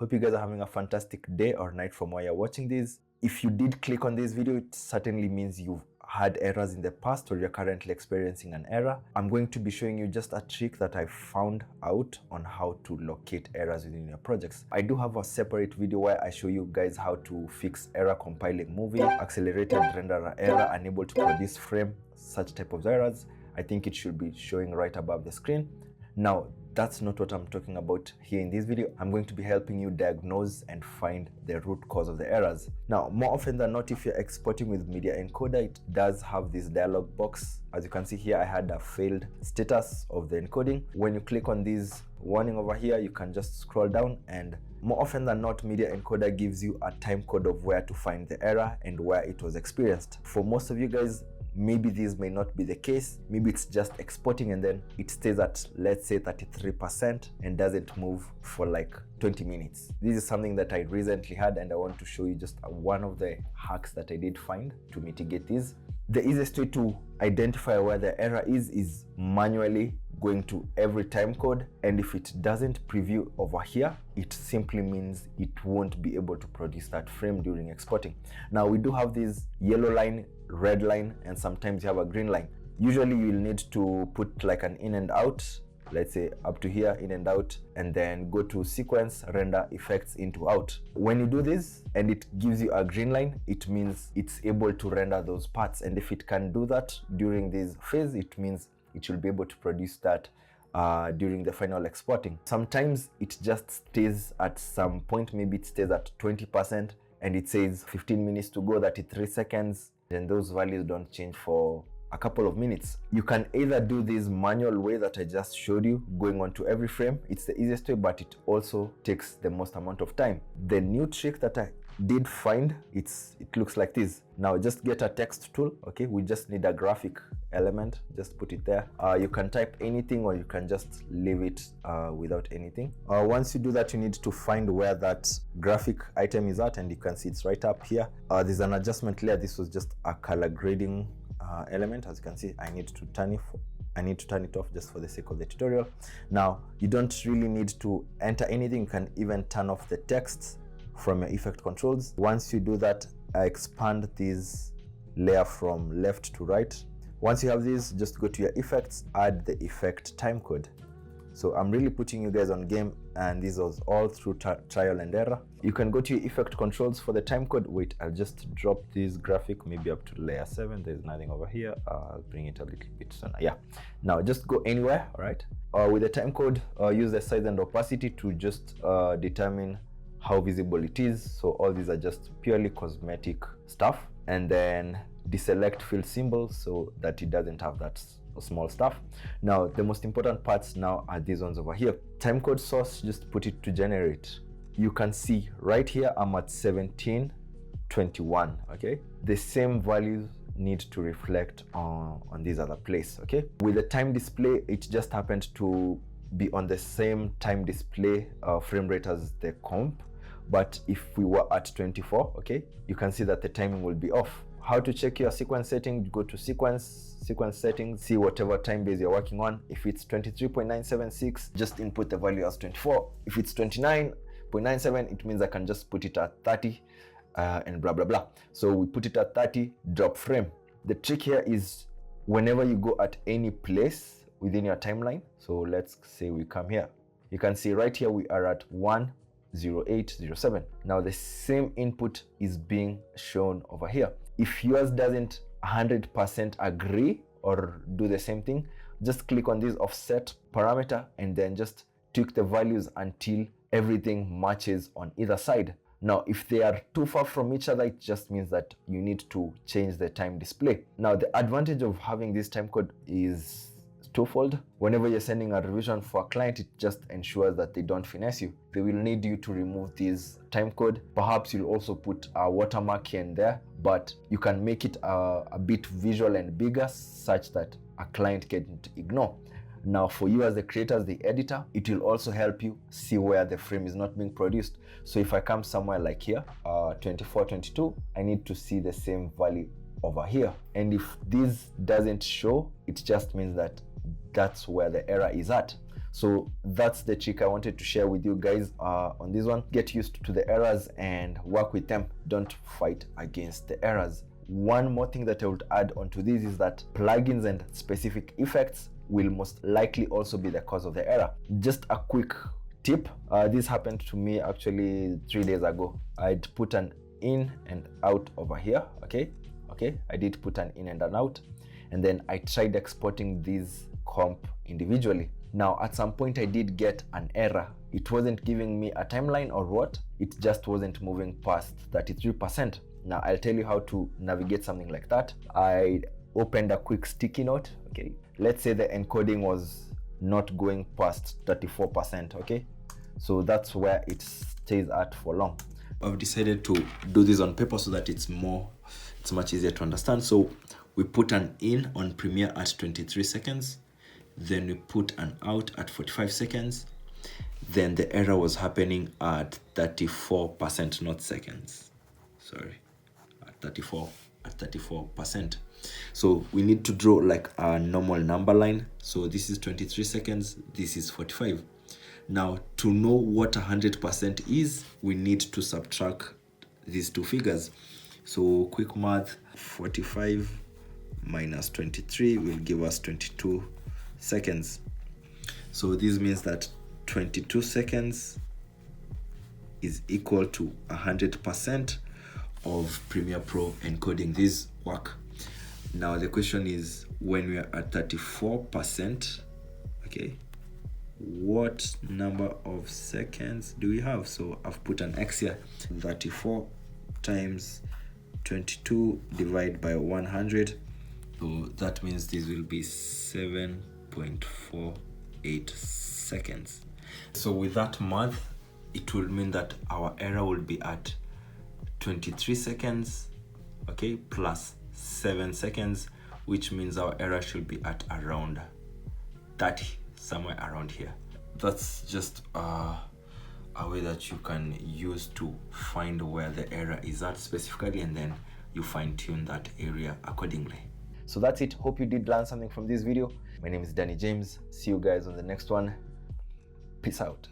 Hope you guys are having a fantastic day or night from where you're watching this. If you did click on this video, it certainly means you've had errors in the past or you're currently experiencing an error. I'm going to be showing you just a trick that I found out on how to locate errors within your projects. I do have a separate video where I show you guys how to fix error compiling movie, accelerated renderer error, unable to produce frame, such type of errors. I think it should be showing right above the screen. Now, that's not what I'm talking about here in this video. I'm going to be helping you diagnose and find the root cause of the errors. Now, more often than not, if you're exporting with Media Encoder, it does have this dialog box. As you can see here, I had a failed status of the encoding. When you click on this warning over here, you can just scroll down, and more often than not, Media Encoder gives you a time code of where to find the error and where it was experienced. For most of you guys, maybe this may not be the case. Maybe it's just exporting and then it stays at, let's say, 33% and doesn't move for like 20 minutes. This is something that I recently had, and I want to show you just one of the hacks that I did find to mitigate this. The easiest way to identify where the error is manually going to every timecode, and if it doesn't preview over here, it simply means it won't be able to produce that frame during exporting. Now, we do have this yellow line, red line, and sometimes you have a green line. Usually you'll need to put like an in and out, let's say up to here, in and out, and then go to sequence, render effects into out. When you do this and it gives you a green line, it means it's able to render those parts, and if it can do that during this phase, it means it will be able to produce that during the final exporting. Sometimes it just stays at some point, maybe it stays at 20% and it says 15 minutes to go, 33 seconds, and those values don't change for a couple of minutes. You can either do this manual way that I just showed you, going on to every frame. It's the easiest way, but it also takes the most amount of time. The new trick that I did find, it looks like this. Now, just get a text tool. Okay, we just need a graphic element, just put it there. You can type anything or you can just leave it without anything. Once you do that, you need to find where that graphic item is at, and you can see it's right up here. There's an adjustment layer. This was just a color grading element. As you can see, I need to turn it off just for the sake of the tutorial. Now, you don't really need to enter anything. You can even turn off the text from your effect controls. Once you do that, expand this layer from left to right. Once you have this, just go to your effects, add the effect timecode. So I'm really putting you guys on game, and this was all through trial and error. You can go to your effect controls for the timecode. Wait, I'll just drop this graphic maybe up to layer 7. There's nothing over here. I'll bring it a little bit sooner. Yeah. Now just go anywhere, all right? With the timecode, use the size and opacity to just determine how visible it is. So all these are just purely cosmetic stuff. And then deselect fill symbol so that it doesn't have that small stuff. Now, the most important parts now are these ones over here. Timecode source, just put it to generate. You can see right here, I'm at 1721, okay? The same values need to reflect on this other place, okay? With the time display, it just happened to be on the same time display frame rate as the comp. But if we were at 24, okay, you can see that the timing will be off. How to check your sequence setting? Go to sequence settings, see whatever time base you're working on. If it's 23.976, just input the value as 24. If it's 29.97, it means I can just put it at 30 and blah, blah, blah. So we put it at 30, drop frame. The trick here is whenever you go at any place within your timeline, so let's say we come here, you can see right here we are at 10807. Now the same input is being shown over here. If yours doesn't 100% agree or do the same thing, just click on this offset parameter and then just tweak the values until everything matches on either side. Now, if they are too far from each other, it just means that you need to change the time display. Now, the advantage of having this timecode is twofold. Whenever you're sending a revision for a client, it just ensures that they don't finesse you. They will need you to remove this timecode. Perhaps you'll also put a watermark here and there, but you can make it a bit visual and bigger such that a client can't ignore. Now, for you as the creator, as the editor, it will also help you see where the frame is not being produced. So if I come somewhere like here, 2422, I need to see the same value over here. And if this doesn't show, it just means that that's where the error is at. So that's the trick I wanted to share with you guys on this one. Get used to the errors and work with them. Don't fight against the errors. One more thing that I would add onto this is that plugins and specific effects will most likely also be the cause of the error. Just a quick tip, this happened to me actually 3 days ago. I'd put an in and out over here. Okay, I did put an in and an out, and then I tried exporting these comp individually. Now at some point I did get an error. It wasn't giving me a timeline or what, it just wasn't moving past 33%. Now I'll tell you how to navigate something like that. I opened a quick sticky note. Okay, let's say the encoding was not going past 34%. Okay, so that's where it stays at for long. I've decided to do this on paper so that it's much easier to understand. So we put an in on Premiere at 23 seconds, then we put an out at 45 seconds, then the error was happening at 34%, not seconds, sorry, at 34%. So we need to draw like a normal number line. So this is 23 seconds, this is 45. Now to know what 100% is, we need to subtract these two figures. So quick math, 45 minus 23 will give us 22 seconds. So this means that 22 seconds is equal to 100% of Premiere Pro encoding this work. Now the question is, when we are at 34%, okay, what number of seconds do we have? So I've put an X here. 34 times 22 divided by 100, so that means this will be 7.48 seconds. So with that math, it will mean that our error will be at 23 seconds, okay, plus 7 seconds, which means our error should be at around 30, somewhere around here. That's just a way that you can use to find where the error is at specifically, and then you fine-tune that area accordingly. So that's it. Hope you did learn something from this video. My name is Danny James. See you guys on the next one. Peace out.